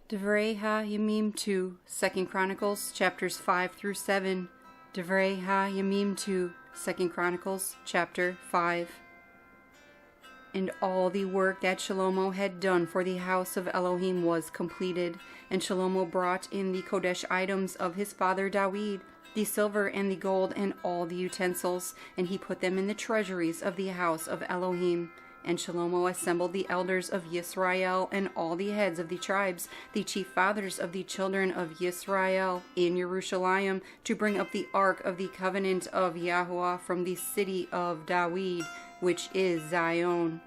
Dibrey ha'Yamim2, 2Chronicles, chapters 5 through 7. Dibrey ha'Yamim2, 2Chronicles, chapter 5. And all the work that Shelomoh had done for the house of Elohim was completed. And Shelomoh brought in the Kodesh items of his father Dawid, the silver and the gold and all the utensils, and he put them in the treasuries of the house of Elohim. And Shelomoh assembled the elders of Yisrael and all the heads of the tribes, the chief fathers of the children of Yisrael, in Jerusalem, to bring up the ark of the covenant of Yahuah from the city of Dawid, which is Zion.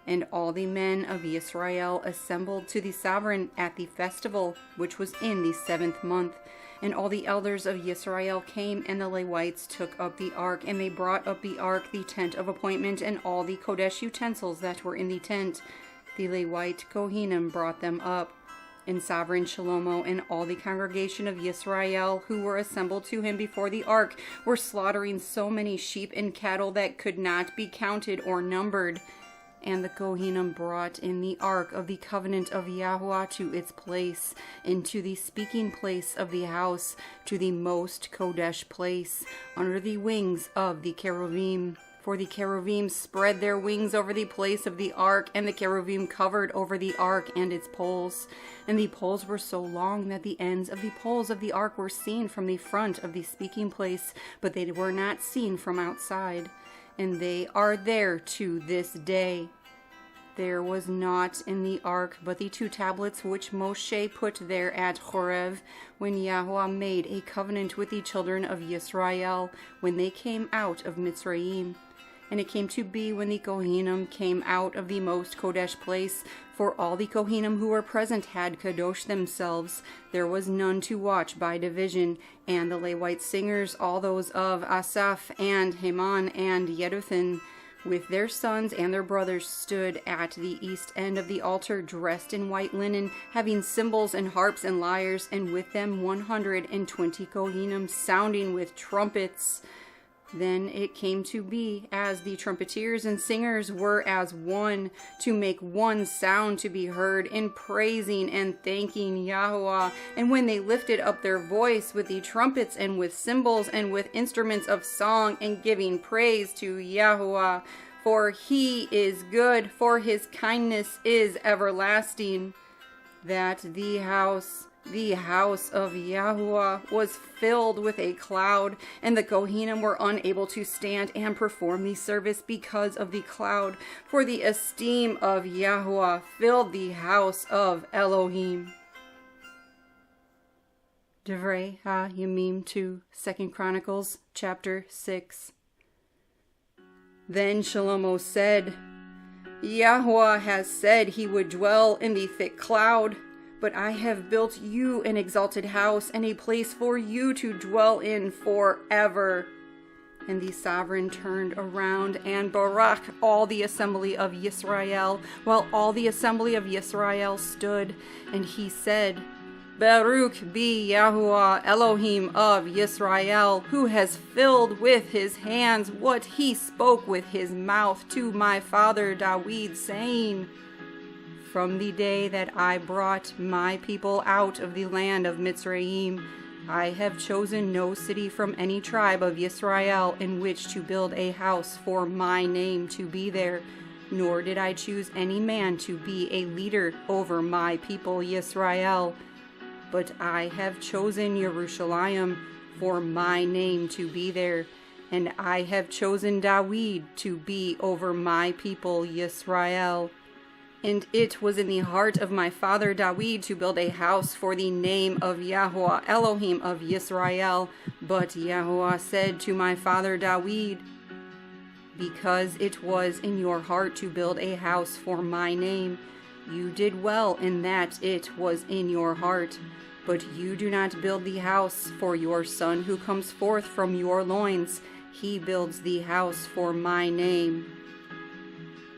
And all the men of Yisrael assembled to the sovereign at the festival, which was in the 7th month. And all the elders of Yisrael came, and the Levites took up the ark, and they brought up the ark, the tent of appointment, and all the Kodesh utensils that were in the tent. The Levite Kohanim brought them up. And sovereign Shelomoh and all the congregation of Yisrael who were assembled to him before the ark were slaughtering so many sheep and cattle that could not be counted or numbered. And the Kohanim brought in the ark of the covenant of Yahuah to its place, into the speaking place of the house, to the most Kodesh place, under the wings of the cherubim. For the cherubim spread their wings over the place of the ark, and the cherubim covered over the ark and its poles. And the poles were so long that the ends of the poles of the ark were seen from the front of the speaking place, but they were not seen from outside. And they are there to this day. There was naught in the ark but the 2 tablets which Moshe put there at Horeb, when Yahuah made a covenant with the children of Yisrael, when they came out of Mitzrayim. And it came to be, when the Kohanim came out of the most Kodesh place, for all the Kohanim who were present had kadosh themselves, there was none to watch by division, and the Levite singers, all those of Asaph and Heman and Yeduthan, with their sons and their brothers, stood at the east end of the altar, dressed in white linen, having cymbals and harps and lyres, and with them 120 Kohanim, sounding with trumpets. Then it came to be, as the trumpeters and singers were as one, to make one sound to be heard in praising and thanking Yahuah. And when they lifted up their voice with the trumpets and with cymbals and with instruments of song, and giving praise to Yahuah, for he is good, for his kindness is everlasting, that the house of Yahuah was filled with a cloud, and the Kohanim were unable to stand and perform the service because of the cloud, for the esteem of Yahuah filled the house of Elohim. Dibrey ha'Yamim2, 2Chronicles, chapter 6. Then Shelomoh said, Yahuah has said he would dwell in the thick cloud, but I have built you an exalted house, and a place for you to dwell in forever. And the sovereign turned around and barak all the assembly of Yisrael, while all the assembly of Yisrael stood. And he said, Baruch be Yahuah, Elohim of Yisrael, who has filled with his hands what he spoke with his mouth to my father Dawid, saying, From the day that I brought my people out of the land of Mitzrayim, I have chosen no city from any tribe of Yisrael in which to build a house for my name to be there, nor did I choose any man to be a leader over my people Yisrael. But I have chosen Jerusalem for my name to be there, and I have chosen Dawid to be over my people Yisrael. And it was in the heart of my father Dawid to build a house for the name of Yahuah, Elohim of Yisrael. But Yahuah said to my father Dawid, Because it was in your heart to build a house for my name, you did well in that it was in your heart. But you do not build the house for your son who comes forth from your loins. He builds the house for my name.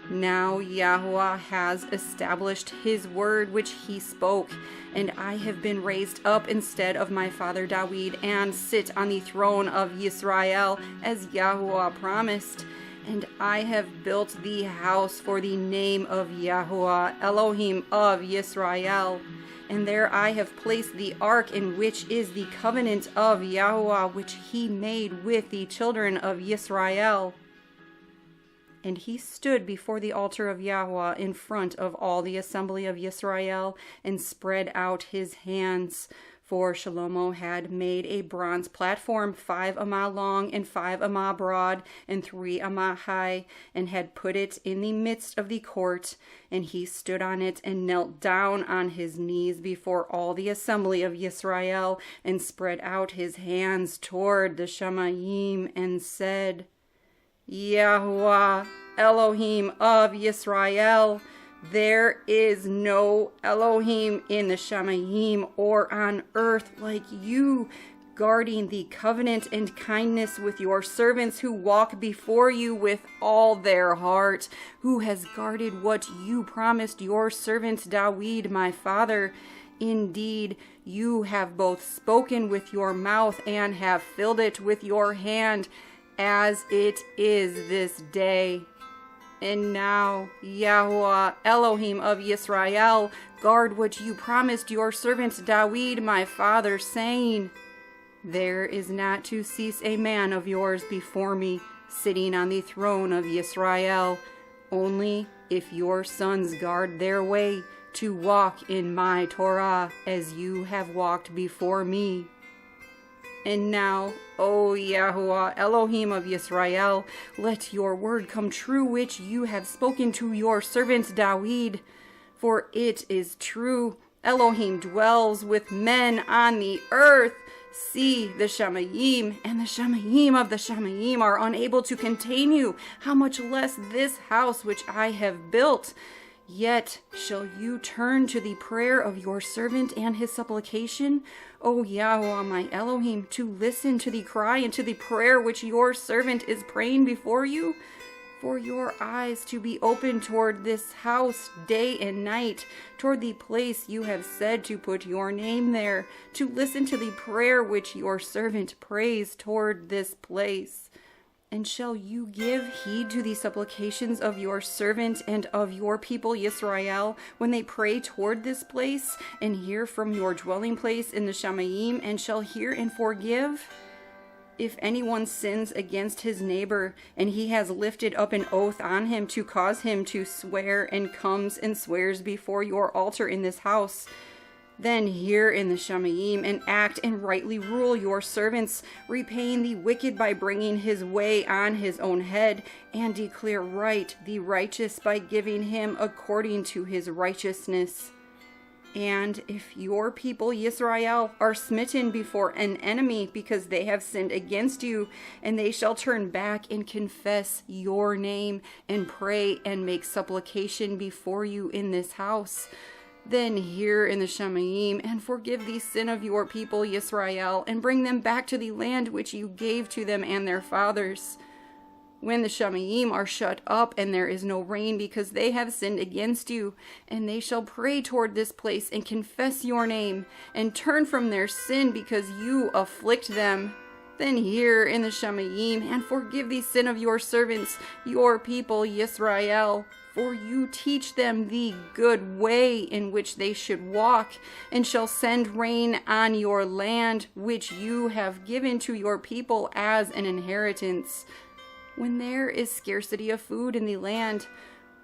Now Yahuah has established his word which he spoke, and I have been raised up instead of my father Dawid, and sit on the throne of Yisrael, as Yahuah promised. And I have built the house for the name of Yahuah, Elohim of Yisrael. and there I have placed the ark, in which is the covenant of Yahuah, which he made with the children of Israel. And he stood before the altar of Yahuah in front of all the assembly of Israel, and spread out his hands. For Shelomoh had made a bronze platform 5 amah long and 5 amah broad and 3 amah high, and had put it in the midst of the court. And he stood on it and knelt down on his knees before all the assembly of Israel, and spread out his hands toward the Shamayim, and said, Yahuah, Elohim of Yisrael, there is no Elohim in the Shamayim or on earth like you, guarding the covenant and kindness with your servants who walk before you with all their heart, who has guarded what you promised your servant Dawid, my father. Indeed, you have both spoken with your mouth and have filled it with your hand, as it is this day. And now, Yahuah, Elohim of Yisrael, guard what you promised your servant Dawid, my father, saying, There is not to cease a man of yours before me, sitting on the throne of Yisrael, only if your sons guard their way to walk in my Torah, as you have walked before me. And now, O Yahuah, Elohim of Yisrael, let your word come true which you have spoken to your servant Dawid. For it is true, Elohim dwells with men on the earth. See, the Shamayim and the Shamayim of the Shamayim are unable to contain you. How much less this house which I have built? Yet shall you turn to the prayer of your servant and his supplication, O Yahuah, my Elohim, to listen to the cry and to the prayer which your servant is praying before you? For your eyes to be open toward this house day and night, toward the place you have said to put your name there, to listen to the prayer which your servant prays toward this place. And shall you give heed to the supplications of your servant and of your people Yisrael when they pray toward this place, and hear from your dwelling place in the Shamayim, and shall hear and forgive? If anyone sins against his neighbor, and he has lifted up an oath on him to cause him to swear, and comes and swears before your altar in this house, then hear in the Shamayim, and act and rightly rule your servants, repaying the wicked by bringing his way on his own head, and declare right the righteous by giving him according to his righteousness. And if your people Yisrael are smitten before an enemy because they have sinned against you, and they shall turn back and confess your name, and pray and make supplication before you in this house, then hear in the Shamayim, and forgive the sin of your people Yisrael, and bring them back to the land which you gave to them and their fathers. When the Shamayim are shut up, and there is no rain, because they have sinned against you, and they shall pray toward this place, and confess your name, and turn from their sin, because you afflict them, then hear in the Shamayim, and forgive the sin of your servants, your people Yisrael. For you teach them the good way in which they should walk, and shall send rain on your land, which you have given to your people as an inheritance. When there is scarcity of food in the land,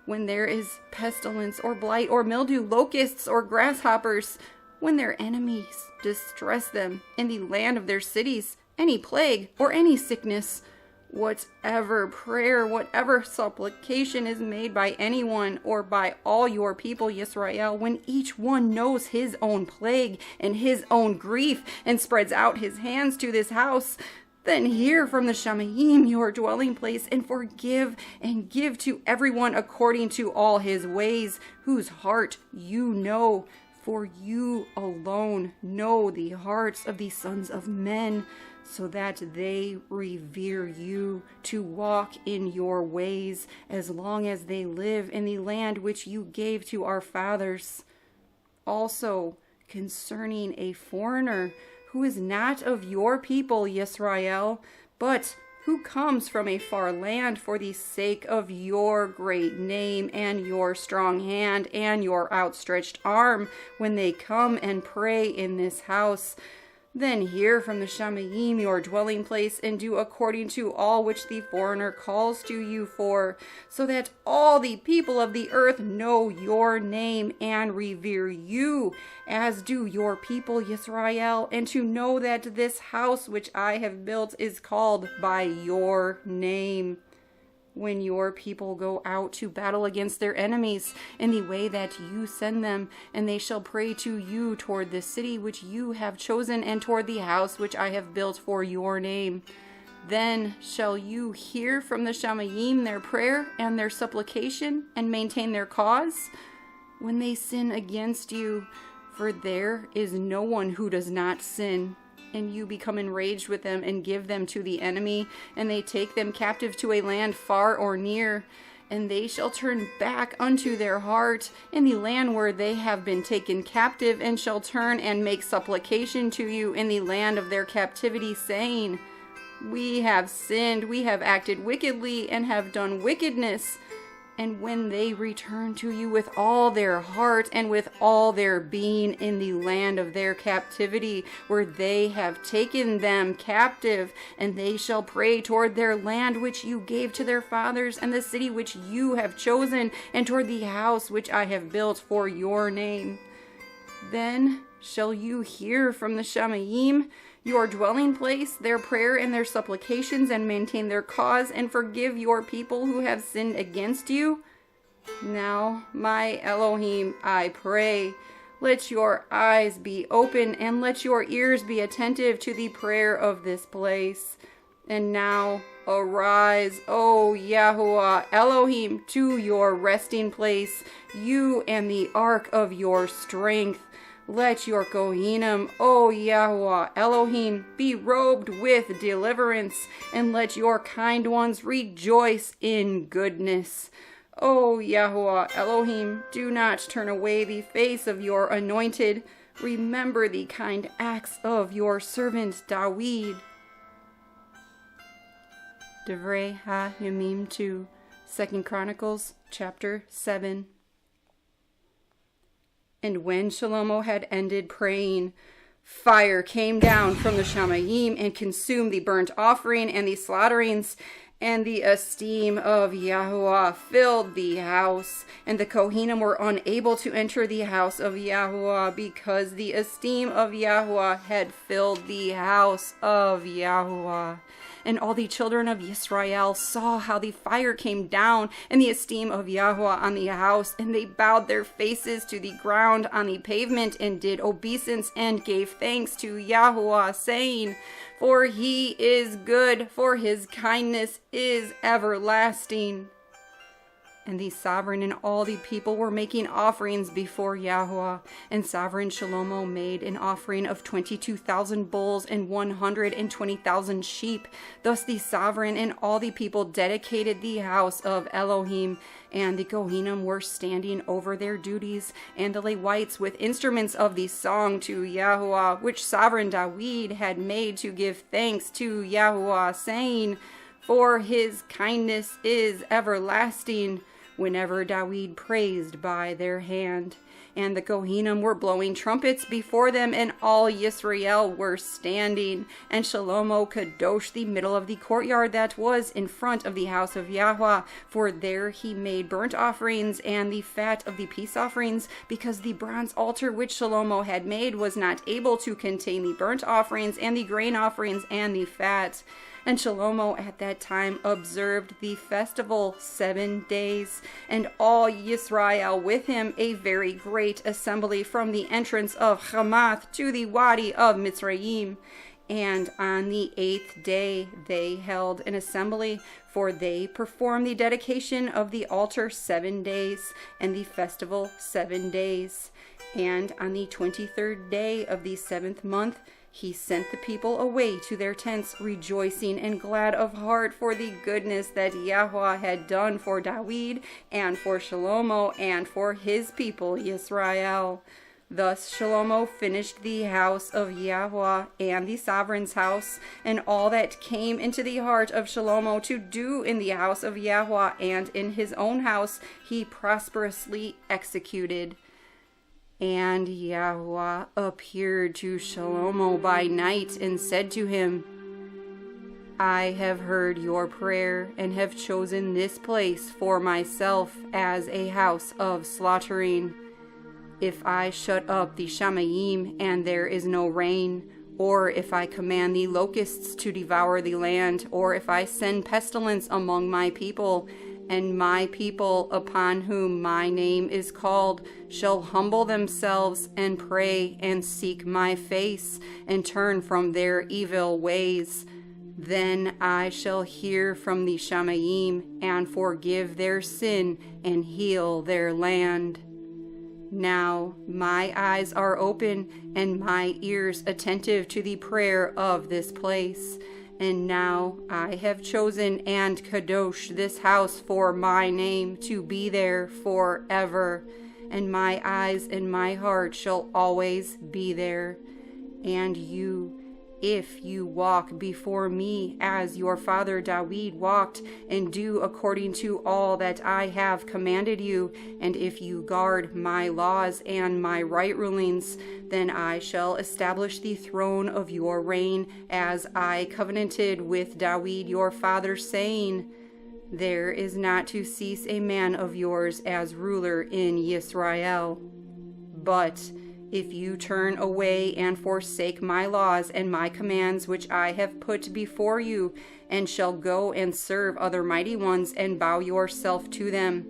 when there is pestilence or blight or mildew, locusts or grasshoppers, when their enemies distress them in the land of their cities, any plague or any sickness, whatever prayer, whatever supplication is made by anyone or by all your people Yisrael, when each one knows his own plague and his own grief, and spreads out his hands to this house, then hear from the Shamayim, your dwelling place, and forgive and give to everyone according to all his ways, whose heart you know. For you alone know the hearts of the sons of men, so that they revere you to walk in your ways as long as they live in the land which you gave to our fathers. Also, concerning a foreigner who is not of your people, Yisrael, but who comes from a far land for the sake of your great name and your strong hand and your outstretched arm when they come and pray in this house. Then hear from the Shamayim your dwelling place, and do according to all which the foreigner calls to you for, so that all the people of the earth know your name and revere you, as do your people Yisrael, and to know that this house which I have built is called by your name. When your people go out to battle against their enemies in the way that you send them, and they shall pray to you toward the city which you have chosen, and toward the house which I have built for your name, then shall you hear from the Shamayim their prayer and their supplication, and maintain their cause when they sin against you, for there is no one who does not sin. And you become enraged with them and give them to the enemy, and they take them captive to a land far or near. And they shall turn back unto their heart in the land where they have been taken captive, and shall turn and make supplication to you in the land of their captivity, saying, We have sinned, we have acted wickedly, and have done wickedness. And when they return to you with all their heart and with all their being in the land of their captivity, where they have taken them captive, and they shall pray toward their land which you gave to their fathers, and the city which you have chosen, and toward the house which I have built for your name, then shall you hear from the Shamayim your dwelling place, their prayer and their supplications, and maintain their cause, and forgive your people who have sinned against you? Now, my Elohim, I pray, let your eyes be open, and let your ears be attentive to the prayer of this place. And now, arise, O Yahuah, Elohim, to your resting place, you and the ark of your strength. Let your Kohanim, O Yahuah, Elohim, be robed with deliverance, and let your kind ones rejoice in goodness. O Yahuah, Elohim, do not turn away the face of your anointed. Remember the kind acts of your servant David. Dibrey ha'Yamim2, 2Chronicles, chapter 7. And when Shelomoh had ended praying, fire came down from the Shamayim and consumed the burnt offering and the slaughterings, and the esteem of Yahuah filled the house. And the Kohanim were unable to enter the house of Yahuah, because the esteem of Yahuah had filled the house of Yahuah. And all the children of Yisrael saw how the fire came down and the esteem of Yahuah on the house, and they bowed their faces to the ground on the pavement, and did obeisance and gave thanks to Yahuah, saying, For he is good, for his kindness is everlasting. And the sovereign and all the people were making offerings before Yahuah. And sovereign Shelomoh made an offering of 22,000 bulls and 120,000 sheep. Thus the sovereign and all the people dedicated the house of Elohim. And the Kohanim were standing over their duties, and the Levites with instruments of the song to Yahuah, which sovereign David had made to give thanks to Yahuah, saying, For his kindness is everlasting, whenever David praised by their hand. And the Kohanim were blowing trumpets before them, and all Yisrael were standing. And Shelomoh kadosh the middle of the courtyard that was in front of the house of Yahuah, for there he made burnt offerings and the fat of the peace offerings, because the bronze altar which Shelomoh had made was not able to contain the burnt offerings and the grain offerings and the fat. And Shelomoh at that time observed the festival 7 days, and all Yisrael with him, a very great assembly, from the entrance of Hamath to the Wadi of Mitzrayim. And on the 8th day they held an assembly, for they performed the dedication of the altar 7 days, and the festival 7 days. And on the 23rd day of the 7th month he sent the people away to their tents, rejoicing and glad of heart for the goodness that Yahuah had done for David and for Shelomoh and for his people Yisrael. Thus Shelomoh finished the house of Yahweh and the sovereign's house, and all that came into the heart of Shelomoh to do in the house of Yahweh and in his own house he prosperously executed. And Yahuah appeared to Shelomoh by night and said to him, I have heard your prayer and have chosen this place for myself as a house of slaughtering. If I shut up the Shamayim and there is no rain, or if I command the locusts to devour the land, or if I send pestilence among my people, and my people upon whom my name is called shall humble themselves and pray and seek my face and turn from their evil ways, then I shall hear from the Shamayim and forgive their sin and heal their land. Now my eyes are open and my ears attentive to the prayer of this place. And now I have chosen and kadosh this house for my name to be there forever. And my eyes and my heart shall always be there. And you, if you walk before me as your father David walked, and do according to all that I have commanded you, and if you guard my laws and my right rulings, then I shall establish the throne of your reign as I covenanted with David your father, saying, there is not to cease a man of yours as ruler in Yisrael. But if you turn away and forsake my laws and my commands which I have put before you, and shall go and serve other mighty ones and bow yourself to them,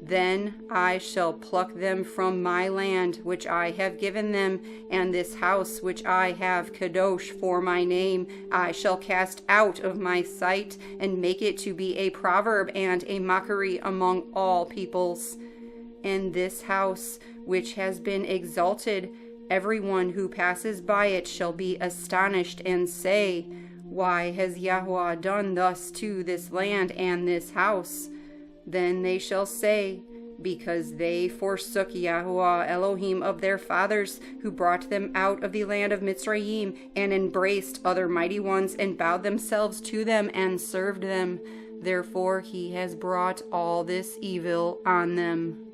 then I shall pluck them from my land which I have given them, and this house which I have kadosh for my name I shall cast out of my sight, and make it to be a proverb and a mockery among all peoples. And this house which has been exalted, everyone who passes by it shall be astonished and say, why has Yahuah done thus to this land and this house? Then they shall say, because they forsook Yahuah Elohim of their fathers, who brought them out of the land of Mitzrayim, and embraced other mighty ones, and bowed themselves to them and served them. Therefore he has brought all this evil on them.